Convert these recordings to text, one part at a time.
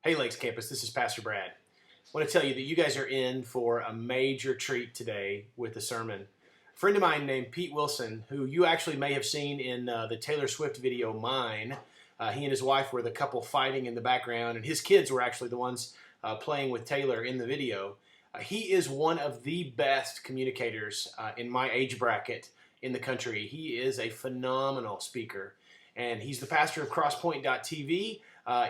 Hey Lakes Campus, this is Pastor Brad. I want to tell you that you guys are in for a major treat today with the sermon. A friend of mine named Pete Wilson, who you actually may have seen in the Taylor Swift video Mine, he and his wife were the couple fighting in the background, and his kids were actually the ones playing with Taylor in the video. He is one of the best communicators in my age bracket in the country. He is a phenomenal speaker, and he's the pastor of CrossPoint.tv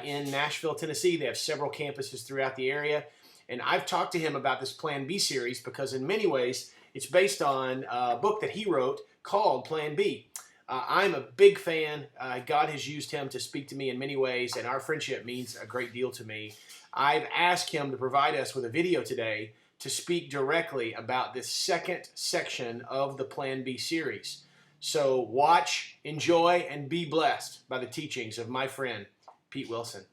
in Nashville, Tennessee. They have several campuses throughout the area. And I've talked to him about this Plan B series because in many ways it's based on a book that he wrote called Plan B. I'm a big fan. God has used him to speak to me in many ways, and our friendship means a great deal to me. I've asked him to provide us with a video today to speak directly about this second section of the Plan B series. So watch, enjoy, and be blessed by the teachings of my friend, Pete Wilson.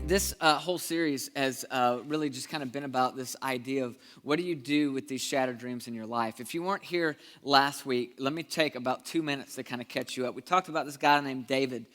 This whole series has really just kind of been about this idea of what do you do with these shattered dreams in your life. If you weren't here last week, let me take about 2 minutes to kind of catch you up. We talked about this guy named David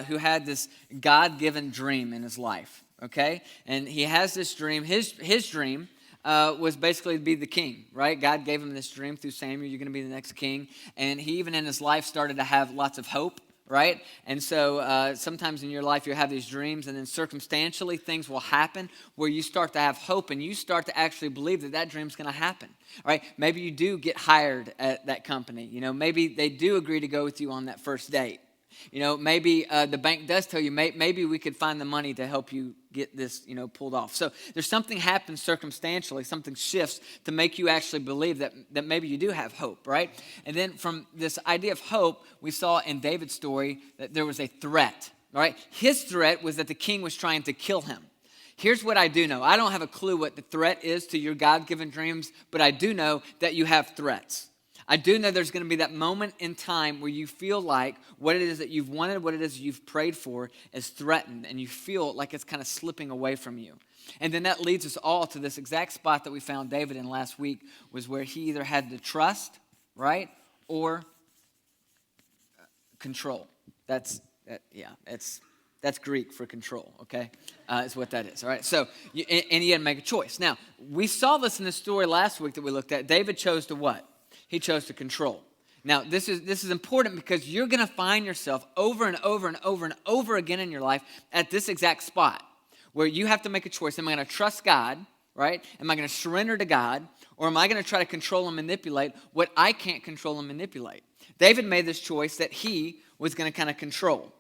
who had this God-given dream in his life, okay? And he has this dream. His dream was basically to be the king, right? God gave him this dream through Samuel, you're going to be the next king. And he even in his life started to have lots of hope, right? And so sometimes in your life you have these dreams, and then circumstantially things will happen where you start to have hope and you start to actually believe that that dream's going to happen, right? Maybe you do get hired at that company. You know, maybe they do agree to go with you on that first date. You know, maybe the bank does tell you, maybe we could find the money to help you get this, pulled off. So there's something happens circumstantially, something shifts to make you actually believe that maybe you do have hope, right? And then from this idea of hope, we saw in David's story that there was a threat, right? His threat was that the king was trying to kill him. Here's what I do know. I don't have a clue what the threat is to your God-given dreams, but I do know that you have threats. I do know there's going to be that moment in time where you feel like what it is that you've wanted, what it is you've prayed for is threatened, and you feel like it's kind of slipping away from you. And then that leads us all to this exact spot that we found David in last week, was where he either had to trust, right, or control. That's Greek for control, okay? Is what that is, all right? So, and he had to make a choice. Now, we saw this in the story last week that we looked at. David chose to what? He chose to control. Now, this is important because you're going to find yourself over and over and over and over again in your life at this exact spot where you have to make a choice. Am I going to trust God, right? Am I going to surrender to God? Or am I going to try to control and manipulate what I can't control and manipulate? David made this choice that he was going to kind of control.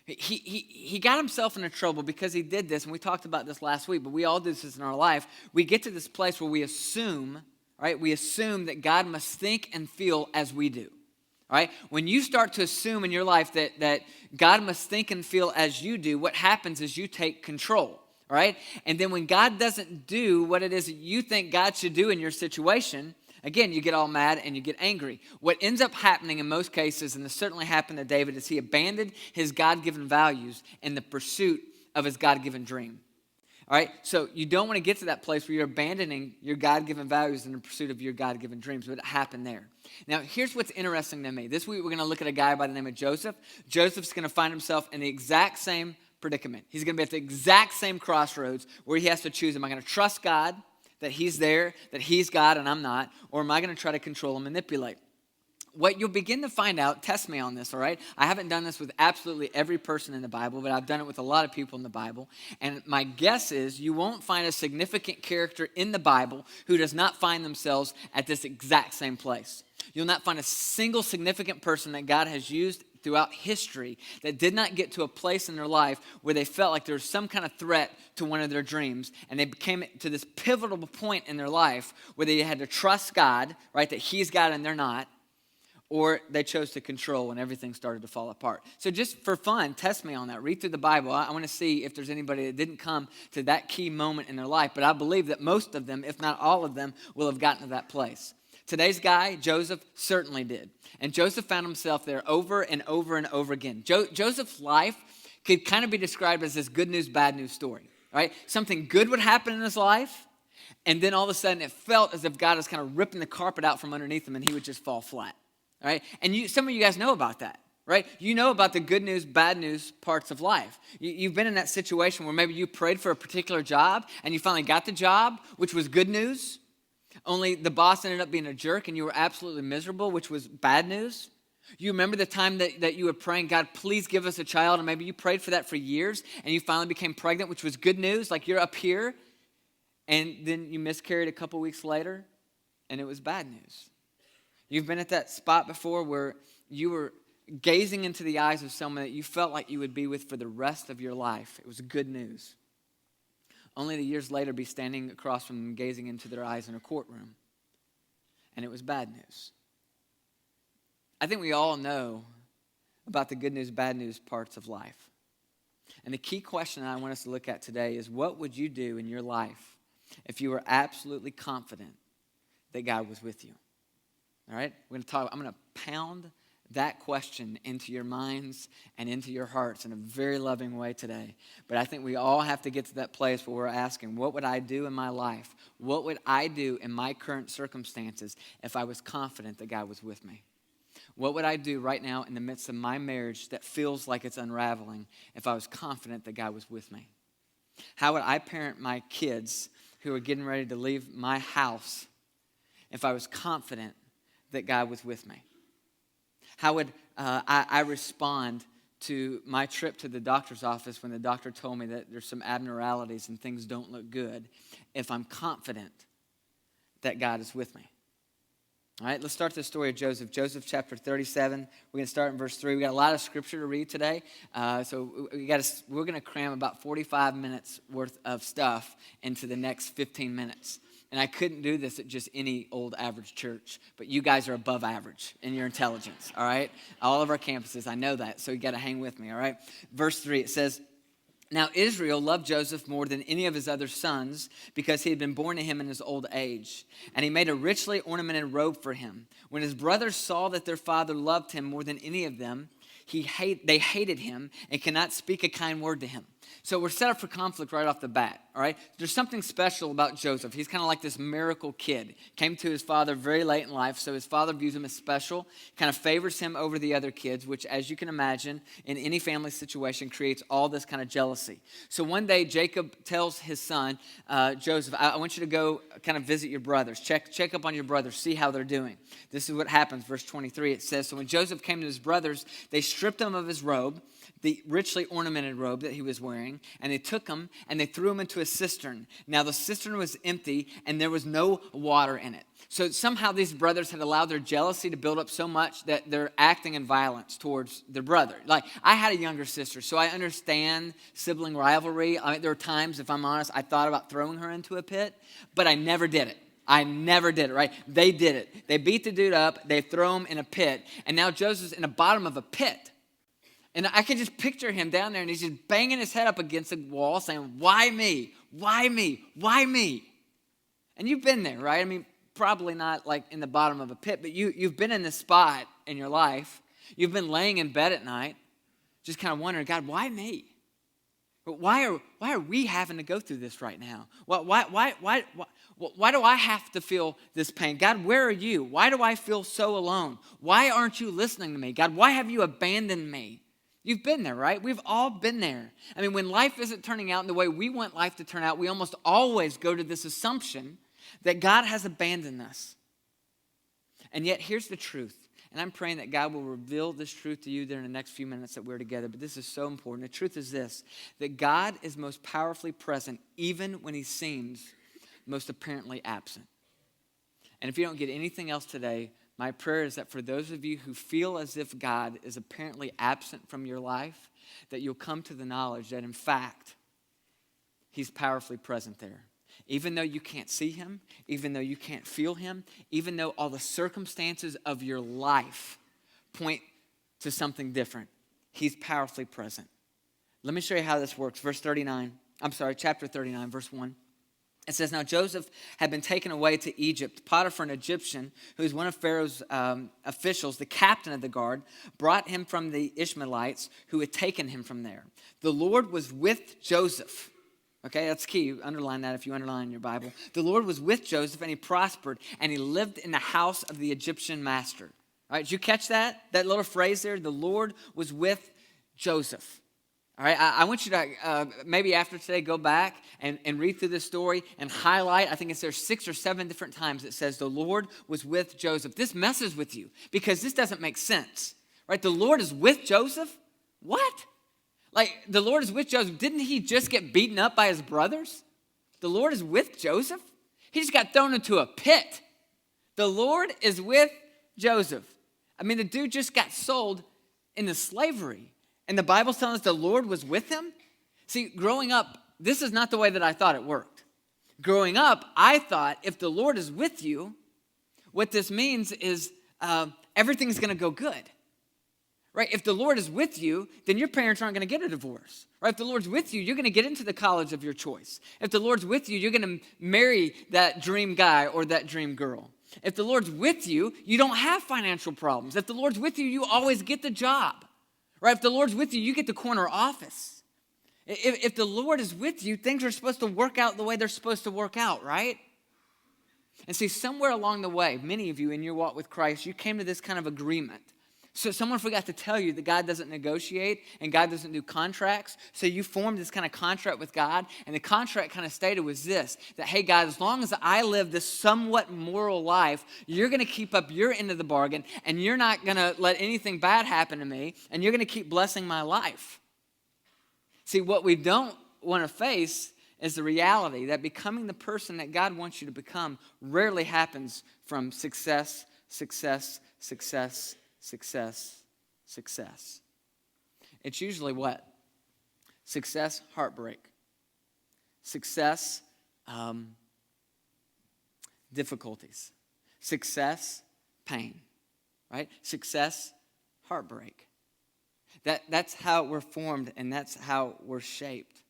He got himself into trouble because he did this, and we talked about this last week, but we all do this in our life. We get to this place where we assume, right? We assume that God must think and feel as we do, right? When you start to assume in your life that God must think and feel as you do, what happens is you take control, right? And then when God doesn't do what it is that you think God should do in your situation, again, you get all mad and you get angry. What ends up happening in most cases, and this certainly happened to David, is he abandoned his God-given values in the pursuit of his God-given dream. All right, so you don't want to get to that place where you're abandoning your God-given values in the pursuit of your God-given dreams, but it happened there. Now, here's what's interesting to me. This week, we're going to look at a guy by the name of Joseph. Joseph's going to find himself in the exact same predicament. He's going to be at the exact same crossroads where he has to choose, am I going to trust God, that he's there, that he's God and I'm not, or am I going to try to control and manipulate? What you'll begin to find out, test me on this, all right? I haven't done this with absolutely every person in the Bible, but I've done it with a lot of people in the Bible. And my guess is you won't find a significant character in the Bible who does not find themselves at this exact same place. You'll not find a single significant person that God has used throughout history that did not get to a place in their life where they felt like there was some kind of threat to one of their dreams, and they came to this pivotal point in their life where they had to trust God, right, that he's God and they're not, or they chose to control when everything started to fall apart. So just for fun, test me on that. Read through the Bible. I want to see if there's anybody that didn't come to that key moment in their life. But I believe that most of them, if not all of them, will have gotten to that place. Today's guy, Joseph, certainly did. And Joseph found himself there over and over and over again. Joseph's life could kind of be described as this good news, bad news story, right? Something good would happen in his life, and then all of a sudden it felt as if God was kind of ripping the carpet out from underneath him and he would just fall flat. All right, and some of you guys know about that, right? You know about the good news, bad news parts of life. You've been in that situation where maybe you prayed for a particular job and you finally got the job, which was good news, only the boss ended up being a jerk and you were absolutely miserable, which was bad news. You remember the time that you were praying, God, please give us a child, and maybe you prayed for that for years and you finally became pregnant, which was good news, like you're up here, and then you miscarried a couple weeks later and it was bad news. You've been at that spot before where you were gazing into the eyes of someone that you felt like you would be with for the rest of your life. It was good news. Only to years later be standing across from them, gazing into their eyes in a courtroom. And it was bad news. I think we all know about the good news, bad news parts of life. And the key question I want us to look at today is, what would you do in your life if you were absolutely confident that God was with you? All right, I'm going to pound that question into your minds and into your hearts in a very loving way today. But I think we all have to get to that place where we're asking, what would I do in my life? What would I do in my current circumstances if I was confident that God was with me? What would I do right now in the midst of my marriage that feels like it's unraveling if I was confident that God was with me? How would I parent my kids who are getting ready to leave my house if I was confident that God was with me? How would I respond to my trip to the doctor's office when the doctor told me that there's some abnormalities and things don't look good if I'm confident that God is with me? All right, let's start the story of Joseph. Joseph chapter 37. We're going to start in verse 3. We got a lot of scripture to read today. So we're going to cram about 45 minutes worth of stuff into the next 15 minutes. And I couldn't do this at just any old average church, but you guys are above average in your intelligence, all right? All of our campuses, I know that, so you got to hang with me, all right? Verse 3, it says, "Now Israel loved Joseph more than any of his other sons because he had been born to him in his old age. And he made a richly ornamented robe for him. When his brothers saw that their father loved him more than any of them, they hated him and could not speak a kind word to him." So we're set up for conflict right off the bat, all right? There's something special about Joseph. He's kind of like this miracle kid. Came to his father very late in life, so his father views him as special, kind of favors him over the other kids, which, as you can imagine, in any family situation, creates all this kind of jealousy. So one day, Jacob tells his son, Joseph, I want you to go kind of visit your brothers. Check up on your brothers, see how they're doing. This is what happens, verse 23, it says, "So when Joseph came to his brothers, they stripped him of his robe, the richly ornamented robe that he was wearing, and they took him and they threw him into a cistern. Now the cistern was empty and there was no water in it." So somehow these brothers had allowed their jealousy to build up so much that they're acting in violence towards their brother. Like, I had a younger sister, so I understand sibling rivalry. I mean, there were times, if I'm honest, I thought about throwing her into a pit, but I never did it. I never did it, right? They did it. They beat the dude up, they throw him in a pit, and now Joseph's in the bottom of a pit. And I could just picture him down there, and he's just banging his head up against the wall saying, "Why me? Why me? Why me?" And you've been there, right? I mean, probably not like in the bottom of a pit, but you've been in this spot in your life. You've been laying in bed at night, just kind of wondering, God, why me? Why are we having to go through this right now? Why do I have to feel this pain? God, where are you? Why do I feel so alone? Why aren't you listening to me? God, why have you abandoned me? You've been there, right? We've all been there. I mean, when life isn't turning out in the way we want life to turn out, we almost always go to this assumption that God has abandoned us. And yet, here's the truth. And I'm praying that God will reveal this truth to you during the next few minutes that we're together. But this is so important. The truth is this, that God is most powerfully present even when he seems most apparently absent. And if you don't get anything else today, my prayer is that for those of you who feel as if God is apparently absent from your life, that you'll come to the knowledge that in fact, he's powerfully present there. Even though you can't see him, even though you can't feel him, even though all the circumstances of your life point to something different. He's powerfully present. Let me show you how this works. Chapter 39, verse 1. It says, now Joseph had been taken away to Egypt. Potiphar, an Egyptian, who is one of Pharaoh's officials, the captain of the guard, brought him from the Ishmaelites who had taken him from there. The Lord was with Joseph. Okay, that's key. Underline that if you underline in your Bible. The Lord was with Joseph, and he prospered, and he lived in the house of the Egyptian master. All right, did you catch that? That little phrase there? The Lord was with Joseph. All right, I want you to maybe after today go back and read through this story and highlight. I think it's there 6 or 7 different times it says the Lord was with Joseph. This messes with you because this doesn't make sense, right? The Lord is with Joseph? What? Like, the Lord is with Joseph. Didn't he just get beaten up by his brothers? The Lord is with Joseph? He just got thrown into a pit. The Lord is with Joseph. I mean, the dude just got sold into slavery. And the Bible's telling us the Lord was with him? See, growing up, this is not the way that I thought it worked. Growing up, I thought if the Lord is with you, what this means is everything's going to go good. Right? If the Lord is with you, then your parents aren't going to get a divorce. Right? If the Lord's with you, you're going to get into the college of your choice. If the Lord's with you, you're going to marry that dream guy or that dream girl. If the Lord's with you, you don't have financial problems. If the Lord's with you, you always get the job. Right? If the Lord's with you, you get the corner office. If the Lord is with you, things are supposed to work out the way they're supposed to work out, right? And see, somewhere along the way, many of you in your walk with Christ, you came to this kind of agreement. So someone forgot to tell you that God doesn't negotiate and God doesn't do contracts. So you formed this kind of contract with God, and the contract kind of stated was this, that, hey, God, as long as I live this somewhat moral life, you're going to keep up your end of the bargain, and you're not going to let anything bad happen to me, and you're going to keep blessing my life. See, what we don't want to face is the reality that becoming the person that God wants you to become rarely happens from success, success, success, success, success. It's usually what? Success, heartbreak. Success, difficulties. Success, pain. Right? Success, heartbreak. That's how we're formed, and that's how we're shaped.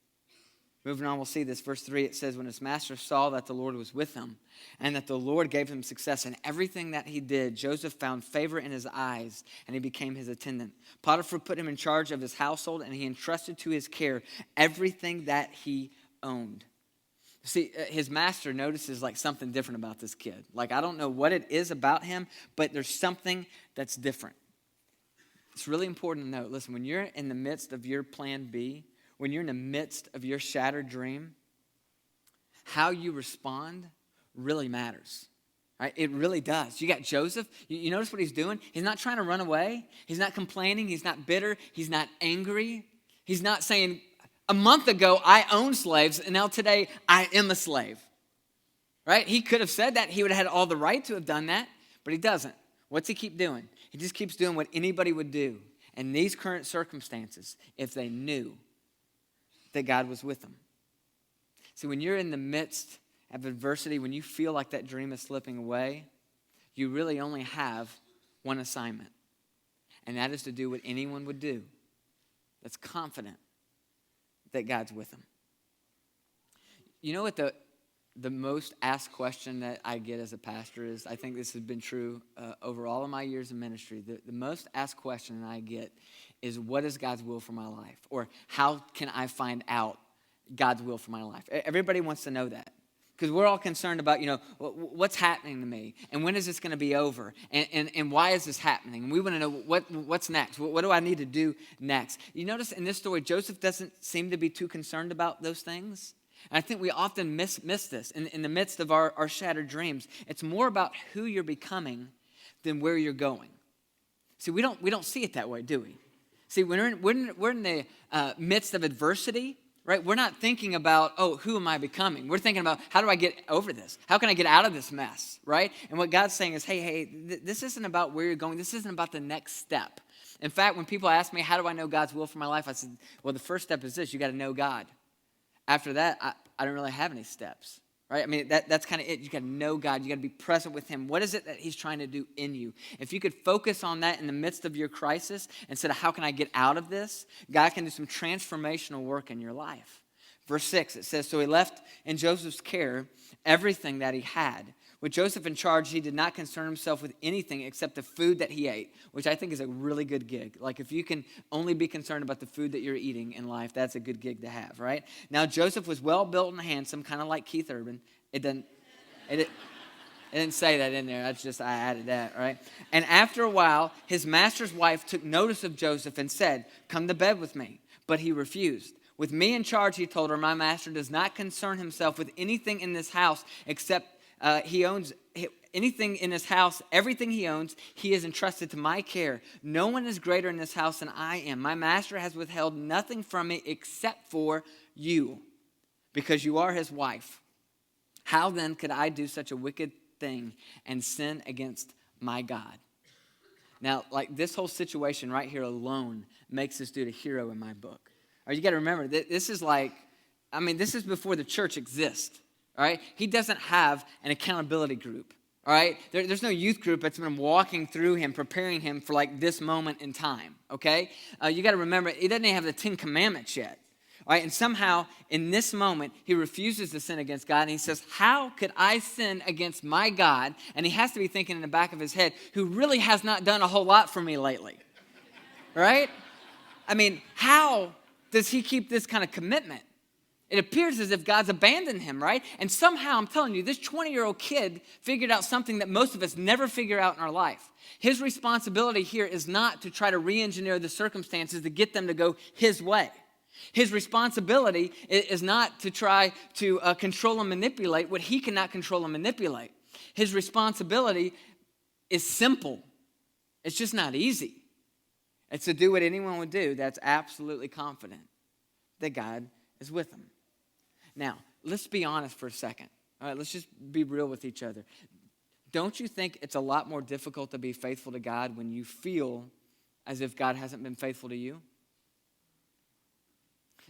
Moving on, we'll see this. Verse 3, it says, when his master saw that the Lord was with him and that the Lord gave him success in everything that he did, Joseph found favor in his eyes, and he became his attendant. Potiphar put him in charge of his household, and he entrusted to his care everything that he owned. See, his master notices like something different about this kid. Like, I don't know what it is about him, but there's something that's different. It's really important to note, listen, when you're in the midst of your plan B, when you're in the midst of your shattered dream, how you respond really matters. Right? It really does. You got Joseph. You notice what he's doing? He's not trying to run away. He's not complaining. He's not bitter. He's not angry. He's not saying, a month ago I owned slaves, and now today I am a slave. Right? He could have said that. He would have had all the right to have done that, but he doesn't. What's he keep doing? He just keeps doing what anybody would do in these current circumstances if they knew that God was with them. See, when you're in the midst of adversity, when you feel like that dream is slipping away, you really only have one assignment, and that is to do what anyone would do that's confident that God's with them. You know what the most asked question that I get as a pastor is, I think this has been true over all of my years of ministry, the most asked question that I get is, what is God's will for my life? Or how can I find out God's will for my life? Everybody wants to know that. Because we're all concerned about, what's happening to me? And when is this going to be over? And why is this happening? And we want to know what's next. What do I need to do next? You notice in this story, Joseph doesn't seem to be too concerned about those things. And I think we often miss this in the midst of our shattered dreams. It's more about who you're becoming than where you're going. See, we don't see it that way, do we? See, when we're in the midst of adversity, right? We're not thinking about, who am I becoming? We're thinking about, how do I get over this? How can I get out of this mess, right? And what God's saying is, hey, this isn't about where you're going. This isn't about the next step. In fact, when people ask me, how do I know God's will for my life? I said, well, the first step is this. You got to know God. After that, I don't really have any steps. right? I mean, that's kind of it. You got to know God. You got to be present with him. What is it that he's trying to do in you? If you could focus on that in the midst of your crisis instead of how can I get out of this, God can do some transformational work in your life. Verse 6, it says, so he left in Joseph's care everything that he had. With Joseph in charge, he did not concern himself with anything except the food that he ate, which I think is a really good gig. Like if you can only be concerned about the food that you're eating in life, that's a good gig to have, right? Now, Joseph was well built and handsome, kind of like Keith Urban. It didn't say that in there. That's just, I added that, right? And after a while, his master's wife took notice of Joseph and said, come to bed with me. But he refused. With me in charge, he told her, my master does not concern himself with anything in this house except he owns anything in his house, everything he owns, he is entrusted to my care. No one is greater in this house than I am. My master has withheld nothing from me except for you, because you are his wife. How then could I do such a wicked thing and sin against my God? Now, like this whole situation right here alone makes this dude a hero in my book. Or you got to remember, this is like, I mean, this is before the church exists. All right, he doesn't have an accountability group. All right, there's no youth group that's been walking through him, preparing him for like this moment in time. Okay, you got to remember, he doesn't even have the 10 Commandments yet. All right, and somehow in this moment he refuses to sin against God, and he says, "How could I sin against my God?" And he has to be thinking in the back of his head, "Who really has not done a whole lot for me lately." Right? I mean, how does he keep this kind of commitment? It appears as if God's abandoned him, right? And somehow, I'm telling you, this 20-year-old kid figured out something that most of us never figure out in our life. His responsibility here is not to try to re-engineer the circumstances to get them to go his way. His responsibility is not to try to control and manipulate what he cannot control and manipulate. His responsibility is simple. It's just not easy. It's to do what anyone would do that's absolutely confident that God is with him. Now, let's be honest for a second. All right, let's just be real with each other. Don't you think it's a lot more difficult to be faithful to God when you feel as if God hasn't been faithful to you?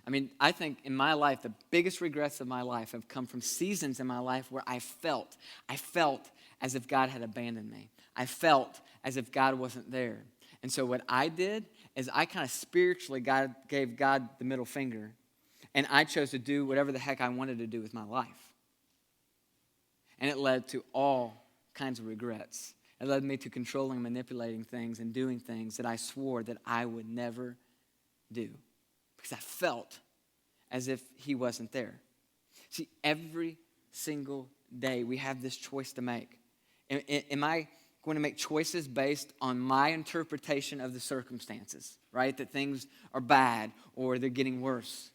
I mean, I think in my life, the biggest regrets of my life have come from seasons in my life where I felt as if God had abandoned me. I felt as if God wasn't there. And so what I did is I kind of spiritually gave God the middle finger, and I chose to do whatever the heck I wanted to do with my life. And it led to all kinds of regrets. It led me to controlling and manipulating things and doing things that I swore that I would never do, because I felt as if he wasn't there. See, every single day we have this choice to make. Am I going to make choices based on my interpretation of the circumstances, right? That things are bad or they're getting worse?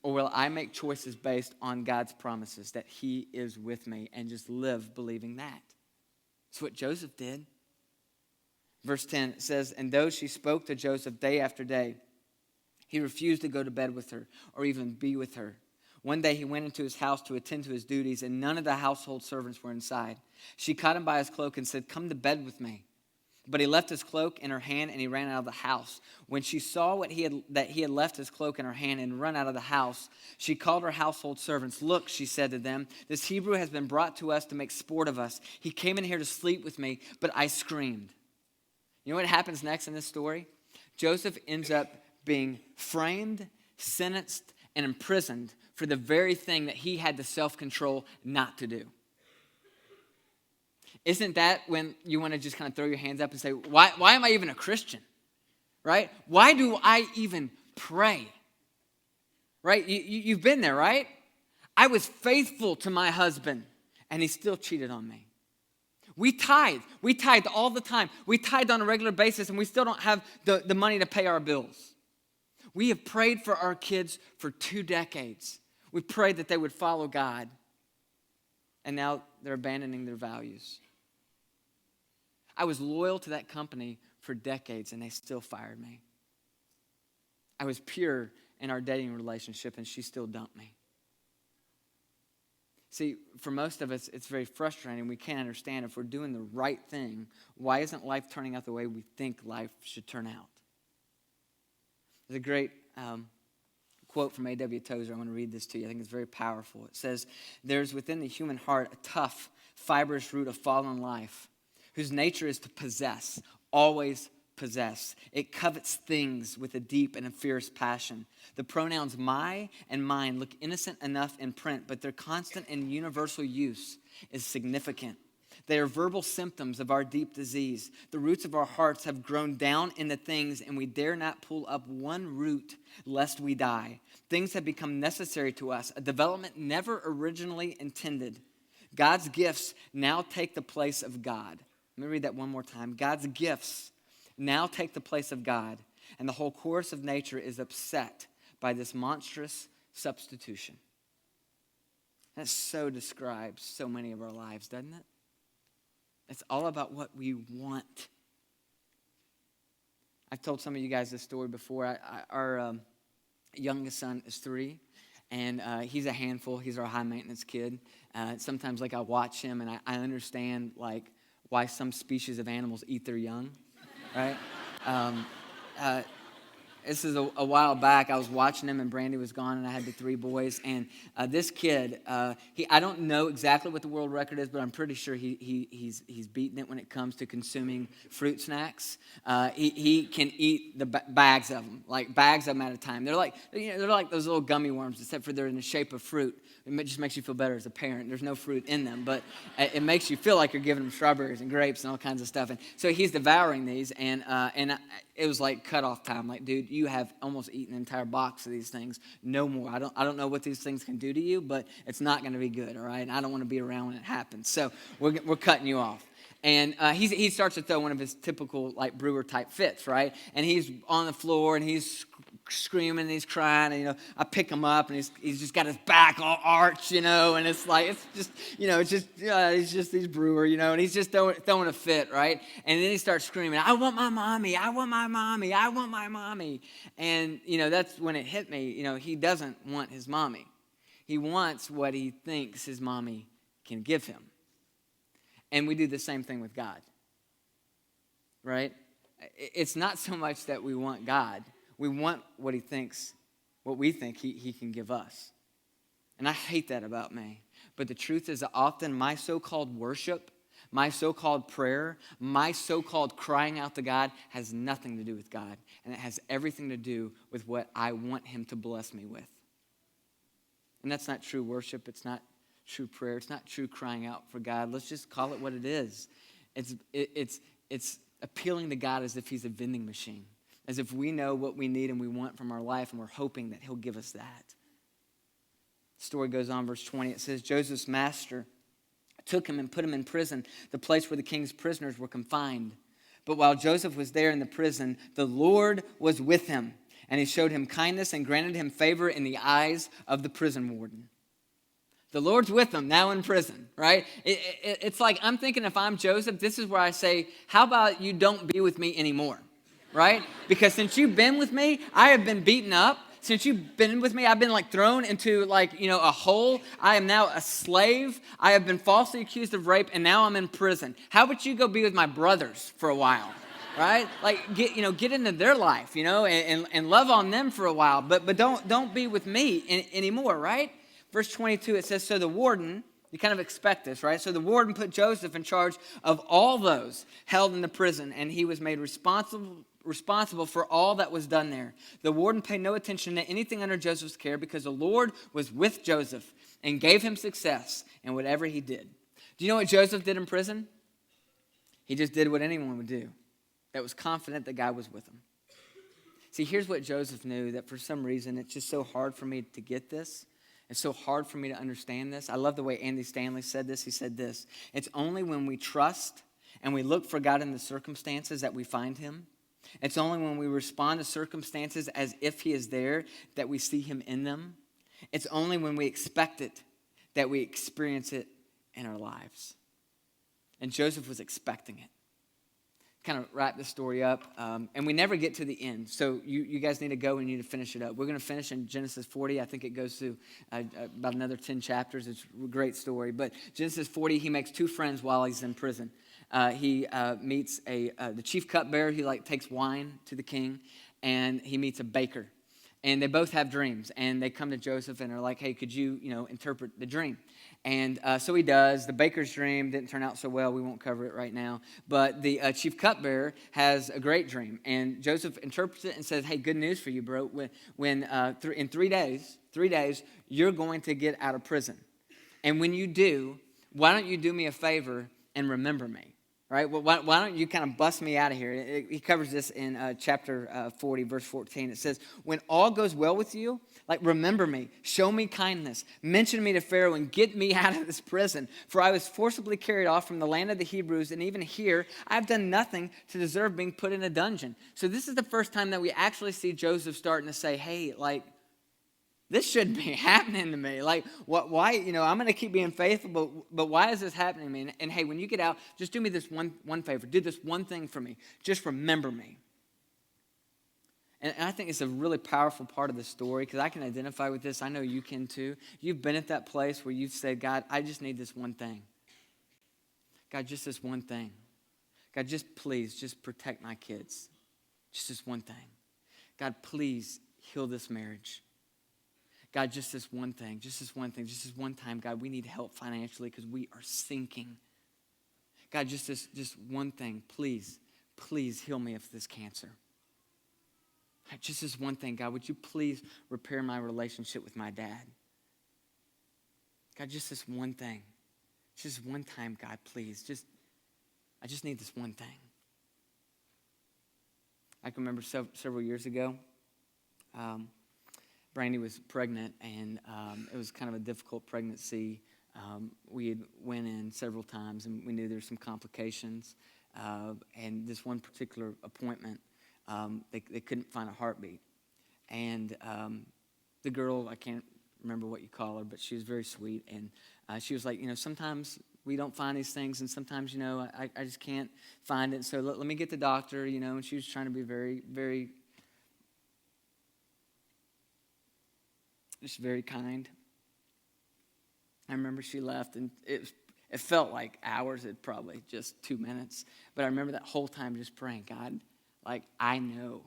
Or will I make choices based on God's promises that he is with me and just live believing that? That's what Joseph did. Verse 10 says, and though she spoke to Joseph day after day, he refused to go to bed with her or even be with her. One day he went into his house to attend to his duties, and none of the household servants were inside. She caught him by his cloak and said, come to bed with me. But he left his cloak in her hand, and he ran out of the house. When she saw that he had left his cloak in her hand and run out of the house, she called her household servants. Look, she said to them, this Hebrew has been brought to us to make sport of us. He came in here to sleep with me, but I screamed. You know what happens next in this story? Joseph ends up being framed, sentenced, and imprisoned for the very thing that he had the self-control not to do. Isn't that when you want to just kind of throw your hands up and say, why am I even a Christian? Right? Why do I even pray? Right? You've been there, right? I was faithful to my husband, and he still cheated on me. We tithe all the time. We tithe on a regular basis, and we still don't have the money to pay our bills. We have prayed for our kids for 2 decades. We prayed that they would follow God, and now they're abandoning their values. I was loyal to that company for decades, and they still fired me. I was pure in our dating relationship, and she still dumped me. See, for most of us, it's very frustrating. We can't understand if we're doing the right thing, why isn't life turning out the way we think life should turn out? There's a great quote from A.W. Tozer. I want to read this to you. I think it's very powerful. It says, "There's within the human heart a tough, fibrous root of fallen life, whose nature is to possess, always possess. It covets things with a deep and a fierce passion. The pronouns my and mine look innocent enough in print, but their constant and universal use is significant. They are verbal symptoms of our deep disease. The roots of our hearts have grown down into things, and we dare not pull up one root lest we die. Things have become necessary to us, a development never originally intended. God's gifts now take the place of God." Let me read that one more time. God's gifts now take the place of God, and the whole course of nature is upset by this monstrous substitution. That so describes so many of our lives, doesn't it? It's all about what we want. I've told some of you guys this story before. Our youngest son is 3, and he's a handful. He's our high-maintenance kid. Sometimes, I watch him, and I understand, why some species of animals eat their young, right? This is a while back. I was watching him, and Brandy was gone, and I had the 3 boys. And this kid, I don't know exactly what the world record is, but I'm pretty sure he's beaten it when it comes to consuming fruit snacks. He can eat the bags of them, bags of them at a time. They're like those little gummy worms, except for they're in the shape of fruit. It just makes you feel better as a parent. There's no fruit in them, but it makes you feel like you're giving them strawberries and grapes and all kinds of stuff. And so he's devouring these, and it was cutoff time. Dude, you have almost eaten an entire box of these things. No more. I don't know what these things can do to you, but it's not going to be good, all right? And I don't want to be around when it happens. So we're cutting you off. And he starts to throw one of his typical brewer type fits, right? And he's on the floor and he's screaming and he's crying, and I pick him up and he's just got his back all arched, and he's brewer, and he's just throwing a fit, right? And then he starts screaming, "I want my mommy, I want my mommy, I want my mommy." And that's when it hit me. He doesn't want his mommy. He wants what he thinks his mommy can give him. And we do the same thing with God, right? It's not so much that we want God. We want what we think he can give us. And I hate that about me. But the truth is that often my so-called worship, my so-called prayer, my so-called crying out to God has nothing to do with God. And it has everything to do with what I want him to bless me with. And that's not true worship. It's not true prayer. It's not true crying out for God. Let's just call it what it is. It's appealing to God as if he's a vending machine, as if we know what we need and we want from our life, and we're hoping that he'll give us that. The story goes on, verse 20. It says, "Joseph's master took him and put him in prison, the place where the king's prisoners were confined. But while Joseph was there in the prison, the Lord was with him, and he showed him kindness and granted him favor in the eyes of the prison warden." The Lord's with him now in prison, right? It's I'm thinking, if I'm Joseph, this is where I say, how about you don't be with me anymore, right? Because since you've been with me, I have been beaten up. Since you've been with me, I've been thrown into a hole. I am now a slave. I have been falsely accused of rape, and now I'm in prison. How about you go be with my brothers for a while, right? Get into their life, and love on them for a while, but don't be with me anymore, right? Verse 22, it says, "So the warden," you kind of expect this, right? "So the warden put Joseph in charge of all those held in the prison, and he was made responsible for all that was done there. The warden paid no attention to anything under Joseph's care, because the Lord was with Joseph and gave him success in whatever he did." Do you know what Joseph did in prison? He just did what anyone would do that was confident that God was with him. See, here's what Joseph knew, that for some reason it's just so hard for me to get this. It's so hard for me to understand this. I love the way Andy Stanley said this. He said this: "It's only when we trust and we look for God in the circumstances that we find him. It's only when we respond to circumstances as if he is there that we see him in them. It's only when we expect it that we experience it in our lives." And Joseph was expecting it. Kind of wrap this story up, and we never get to the end. So you guys need to go and you need to finish it up. We're going to finish in Genesis 40. I think it goes through about another 10 chapters. It's a great story. But Genesis 40, he makes 2 friends while he's in prison. He meets the chief cupbearer. He takes wine to the king, and he meets a baker. and they both have dreams, and they come to Joseph and are like, hey, could you, interpret the dream? And so he does. The baker's dream didn't turn out so well. We won't cover it right now. But the chief cupbearer has a great dream, and Joseph interprets it and says, hey, good news for you, bro. In 3 days, you're going to get out of prison. And when you do, why don't you do me a favor and remember me? Right? Well, why don't you kind of bust me out of here? He covers this in chapter 40, verse 14. It says, when all goes well with you, remember me, show me kindness, mention me to Pharaoh, and get me out of this prison. For I was forcibly carried off from the land of the Hebrews, and even here I have done nothing to deserve being put in a dungeon. So this is the first time that we actually see Joseph starting to say, hey, this shouldn't be happening to me. Why? I'm going to keep being faithful, but why is this happening to me? And hey, when you get out, just do me this one favor. Do this one thing for me. Just remember me. And I think it's a really powerful part of the story because I can identify with this. I know you can too. You've been at that place where you've said, God, I just need this one thing. God, just this one thing. God, please, just protect my kids. Just this one thing. God, please heal this marriage. God, just this one thing, just this one time, God, we need help financially because we are sinking. God, just one thing, please heal me of this cancer. God, just this one thing, God, would you please repair my relationship with my dad? God, just this one thing, just one time, God, please, I just need this one thing. I can remember several years ago, Brandy was pregnant, and it was kind of a difficult pregnancy. We had went in several times, and we knew there were some complications. And this one particular appointment, they couldn't find a heartbeat. And the girl, I can't remember what you call her, but she was very sweet. And she was like, sometimes we don't find these things, and sometimes, I just can't find it. So let me get the doctor, and she was trying to be very, very just very kind. I remember she left, and it felt like hours. It probably just 2 minutes. But I remember that whole time just praying, God, I know,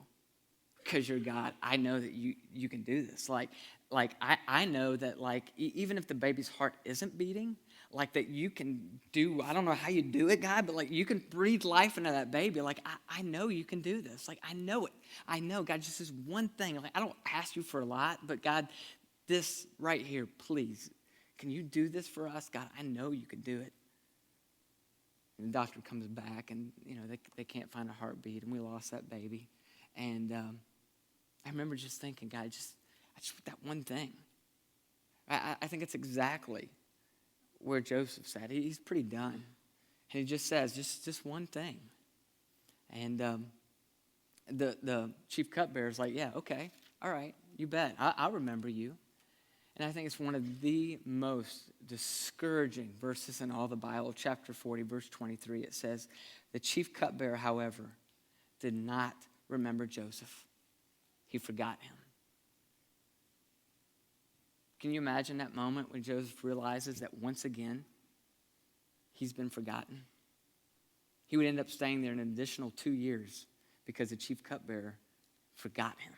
because you're God, I know that you can do this. I know that, even if the baby's heart isn't beating, that you can do, I don't know how you do it, God, but you can breathe life into that baby. I know you can do this. I know it. I know, God, just this one thing. I don't ask you for a lot, but God, this right here, please, can you do this for us? God, I know you can do it. And the doctor comes back, and, they can't find a heartbeat, and we lost that baby. And I remember just thinking, God, I just want that one thing. I think it's exactly where Joseph's at. He's pretty done. And he just says, just one thing. And the chief cupbearer's like, yeah, okay, all right, you bet. I'll remember you. And I think it's one of the most discouraging verses in all the Bible. Chapter 40, verse 23, it says, the chief cupbearer, however, did not remember Joseph. He forgot him. Can you imagine that moment when Joseph realizes that once again, he's been forgotten? He would end up staying there an additional 2 years because the chief cupbearer forgot him.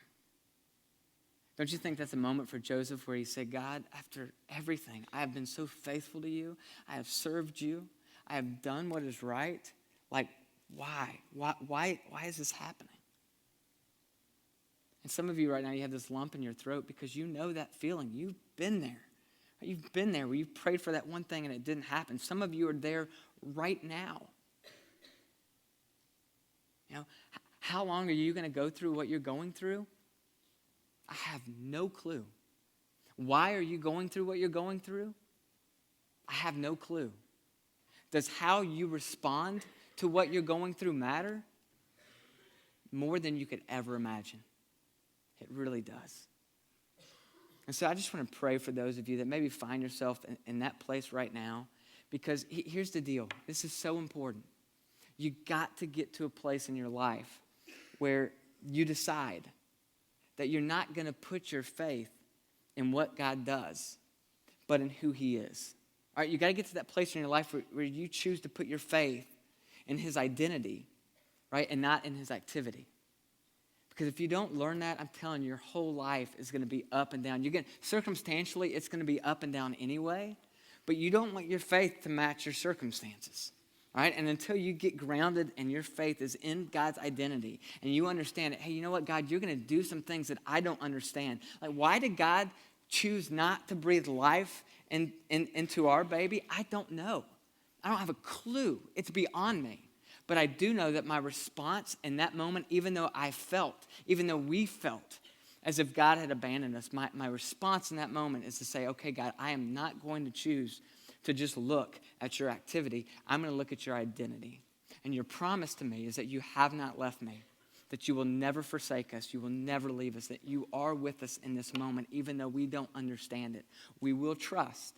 Don't you think that's a moment for Joseph where he said, God, after everything, I have been so faithful to you. I have served you. I have done what is right. Why? Why is this happening? And some of you right now, you have this lump in your throat because you know that feeling. You've been there. You've been there where you prayed for that one thing and it didn't happen. Some of you are there right now. How long are you going to go through what you're going through? I have no clue. Why are you going through what you're going through? I have no clue. Does how you respond to what you're going through matter? More than you could ever imagine. It really does. And so I just want to pray for those of you that maybe find yourself in that place right now, because here's the deal. This is so important. You got to get to a place in your life where you decide that you're not going to put your faith in what God does, but in who he is. All right, you got to get to that place in your life where you choose to put your faith in his identity, right, and not in his activity. Because if you don't learn that, I'm telling you, your whole life is going to be up and down. Circumstantially, it's going to be up and down anyway, but you don't want your faith to match your circumstances. All right? And until you get grounded and your faith is in God's identity and you understand it, hey, you know what, God, you're going to do some things that I don't understand. Like, why did God choose not to breathe life into our baby? I don't know. I don't have a clue. It's beyond me. But I do know that my response in that moment, even though we felt as if God had abandoned us, my response in that moment is to say, okay, God, I am not going to choose to just look at your activity. I'm going to look at your identity. And your promise to me is that you have not left me, that you will never forsake us, you will never leave us, that you are with us in this moment, even though we don't understand it. We will trust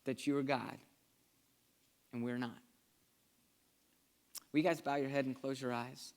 that you are God and we're not. Will you guys bow your head and close your eyes?